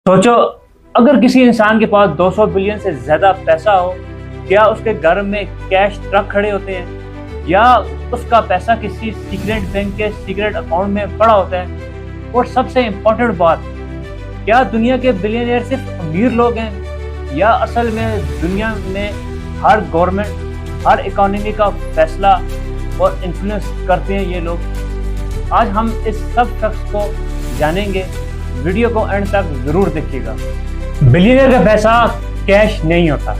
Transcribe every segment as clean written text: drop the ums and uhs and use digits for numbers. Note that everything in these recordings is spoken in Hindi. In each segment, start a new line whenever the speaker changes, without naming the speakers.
सोचो, अगर किसी इंसान के पास 200 बिलियन से ज्यादा पैसा हो, क्या उसके घर में कैश ट्रक खड़े होते हैं या उसका पैसा किसी सीक्रेट बैंक के सीक्रेट अकाउंट में पड़ा होता है? और सबसे इम्पोर्टेंट बात, क्या दुनिया के बिलियनियर सिर्फ अमीर लोग हैं या असल में दुनिया में हर गवर्नमेंट, हर इकोनॉमी का फैसला और इन्फ्लुएंस करते हैं ये लोग? आज हम इस सब शख्स को जानेंगे। वीडियो को एंड तक जरूर देखिएगा। बिलियनियर का पैसा कैश नहीं होता।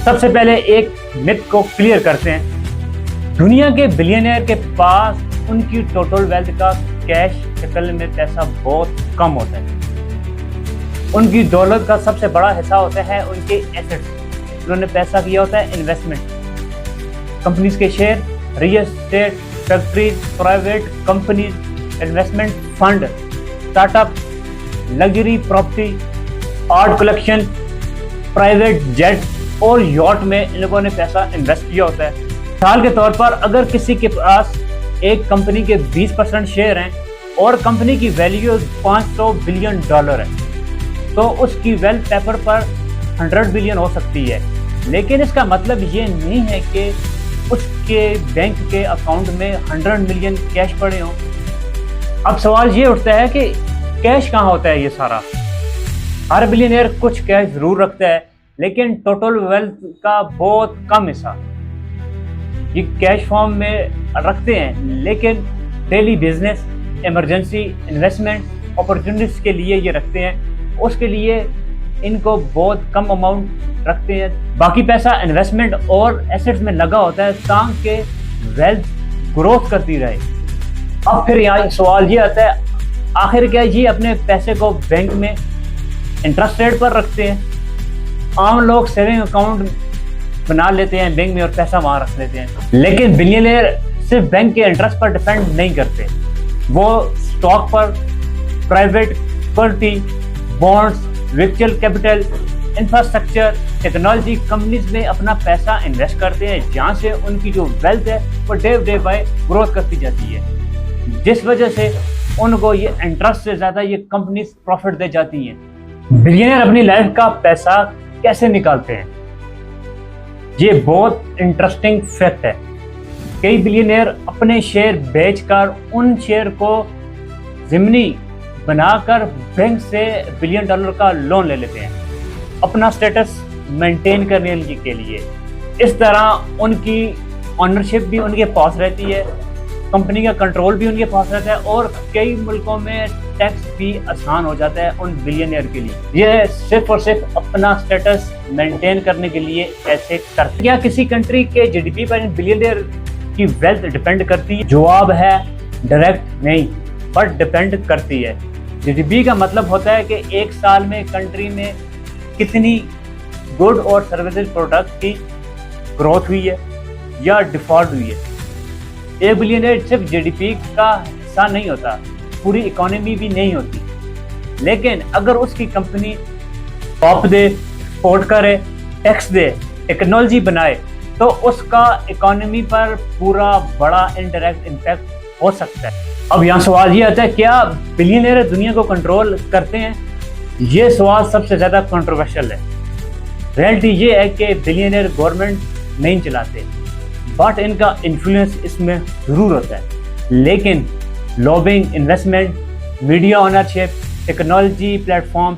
सबसे पहले एक मिथ को क्लियर करते हैं। दुनिया के बिलियनियर के पास उनकी टोटल वेल्थ का कैश शक्ल में पैसा बहुत कम होता है। उनकी दौलत का सबसे बड़ा हिस्सा होता है उनके एसेट्स। उन्होंने पैसा किया होता है इन्वेस्टमेंट, कंपनीज के share, real estate, factories, private companies, investment fund, startup, luxury property, art collection, private jet और यॉट में इन लोगों ने पैसा इन्वेस्ट किया होता है। मिसाल के तौर पर अगर किसी के पास एक कंपनी के 20% शेयर हैं और कंपनी की वैल्यू $500 बिलियन है, तो उसकी वेल्थ पेपर पर 100 बिलियन हो सकती है। लेकिन इसका मतलब ये नहीं है कि उसके बैंक के अकाउंट में 100 मिलियन कैश पड़े हों। अब सवाल ये उठता है कि कैश कहाँ होता है ये सारा? हर बिलियनियर कुछ कैश जरूर रखता है, लेकिन टोटल वेल्थ का बहुत कम हिस्सा ये कैश फॉर्म में रखते हैं। लेकिन daily business, emergency, investment, opportunities के लिए ये रखते हैं। उसके लिए इनको बहुत कम अमाउंट रखते हैं। बाकी पैसा इन्वेस्टमेंट और एसेट्स में लगा होता है ताकि वेल्थ ग्रोथ करती रहे। अब फिर यहाँ सवाल ये आता है, आखिर क्या ये अपने पैसे को बैंक में इंटरेस्ट रेट पर रखते हैं? आम लोग सेविंग अकाउंट बना लेते हैं बैंक में और पैसा वहां रख लेते हैं, लेकिन बिलियनियर सिर्फ बैंक के इंटरेस्ट पर डिपेंड नहीं करते। वो स्टॉक पर, private property, bonds, virtual capital, infrastructure, technology companies में अपना पैसा इन्वेस्ट करते हैं, जहां से उनकी जो वेल्थ है वो डे बाय ग्रोथ करती जाती है, जिस वजह से उनको ये इंटरेस्ट से ज्यादा ये कंपनीज प्रॉफिट दे जाती हैं। बिलियनियर अपनी लाइफ का पैसा कैसे निकालते हैं? ये बहुत इंटरेस्टिंग फैक्ट है। कई बिलियनियर अपने शेयर बेचकर उन शेयर को ज़िमनी बनाकर बैंक से $1 बिलियन का लोन ले लेते हैं अपना स्टेटस मेंटेन करने के लिए। इस तरह उनकी ऑनरशिप भी उनके पास रहती है, कंपनी का कंट्रोल भी उनके पास रहता है और कई मुल्कों में टैक्स भी आसान हो जाता है उन बिलियनियर के लिए। यह सिर्फ और सिर्फ अपना स्टेटस मेंटेन करने के लिए ऐसे करते हैं। क्या किसी कंट्री के जीडीपी पर इन बिलियनियर की वेल्थ डिपेंड करती है? जवाब है डायरेक्ट नहीं, बट डिपेंड करती है। जीडीपी का मतलब होता है कि एक साल में कंट्री में कितनी गुड और सर्विसेज प्रोडक्ट की ग्रोथ हुई है या डिफॉल्ट हुई है। एक बिलियनियर सिर्फ जीडीपी का हिस्सा नहीं होता, पूरी इकोनॉमी भी नहीं होती। लेकिन अगर उसकी कंपनी टॉप दे, एक्सपोर्ट करे, टैक्स दे, टेक्नोलॉजी बनाए, तो उसका इकोनॉमी पर पूरा बड़ा इनडायरेक्ट इम्पैक्ट हो सकता है। अब यहाँ सवाल ये आता है, क्या बिलियनियर दुनिया को कंट्रोल करते हैं? ये सवाल सबसे ज़्यादा कंट्रोवर्शियल है। रियलिटी ये है कि बिलियनियर गवर्नमेंट नहीं चलाते, बट इनका इन्फ्लुएंस इसमें ज़रूर होता है। लेकिन lobbying, investment, media ownership, technology platform,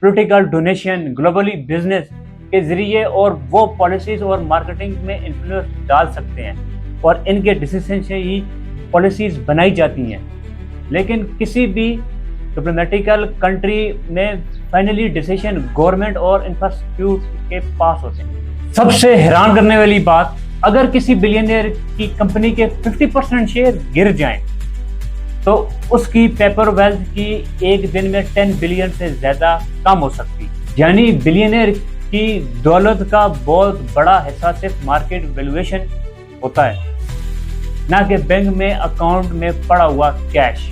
political donation, globally business के ज़रिए और वो पॉलिसीज़ और मार्केटिंग में इन्फ्लुएंस डाल सकते हैं और इनके डिसीजन से ही पॉलिसीज़ बनाई जाती हैं। लेकिन किसी भी डिप्लोमेटिकल कंट्री में फाइनली डिसीजन गवर्नमेंट और इंफ्रास्ट्रक्चर के पास होते हैं। सबसे हैरान करने वाली बात, अगर किसी बिलियनियर की कंपनी के 50% शेयर गिर जाएं, तो उसकी पेपर वेल्थ की एक दिन में 10 बिलियन से ज्यादा कम हो सकती। यानी बिलियनियर की दौलत का बहुत बड़ा हिस्सा सिर्फ मार्केट वैल्यूएशन होता है, ना कि बैंक में अकाउंट में पड़ा हुआ कैश।